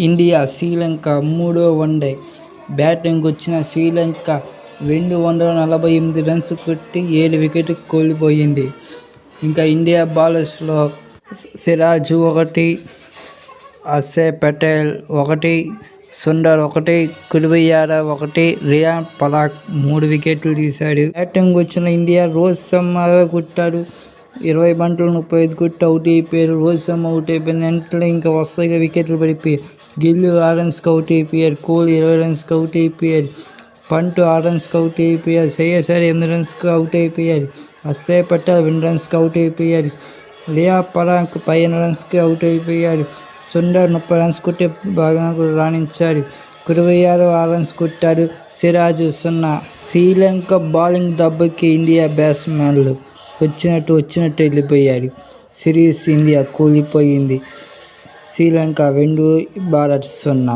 India Sri Lanka మూడో one day batting వచ్చిన Sri Lanka 248 runs కొట్టి 7 వికెట్లు కోల్పోయింది. ఇంకా ఇండియా బౌలర్స్లో సిరాజ్ 1, అక్షర్ పటేల్ 1, సుందర్ 1, కుల్దీప్ 1, రియాన్ పరాగ్ 3 వికెట్లు తీశాడు. బ్యాటింగ్ వచ్చిన ఇండియా రోహిత్ శర్మ కొట్టాడు. 20 బంతులు 35 కొట్టి అవుట్ అయిపోయారు. రోహిత్ శర్మ అవుట్ అయిపోయిన వెంటనే ఇంకా వరుసగా వికెట్లు పడిపోయాయి. గిల్ 6 రన్స్కి అవుట్ అయిపోయారు. కోహ్లీ 20 రన్స్కి అవుట్ అయిపోయారు. పంట్ 6 రన్స్కి అవుట్ అయిపోయారు. శ్రేయస్ 8 రన్స్కి అవుట్ అయిపోయారు. అక్షర్ పటేల్ 2 రన్స్కి అవుట్ అయిపోయారు. రియాన్ పరాగ్ 15 రన్స్కి అవుట్ అయిపోయారు. సుందర్ 30 రన్స్ కొట్టి బాగా రాణించాడు. కుల్దీప్ 6 రన్స్ కొట్టాడు. సిరాజ్ 0. శ్రీలంక బౌలింగ్ దెబ్బకి ఇండియా బ్యాట్స్మెన్లు వచ్చినట్టు వెళ్ళిపోయారు. సిరీస్ ఇండియా కోల్పోయింది. శ్రీలంక 2, భారత్ 0.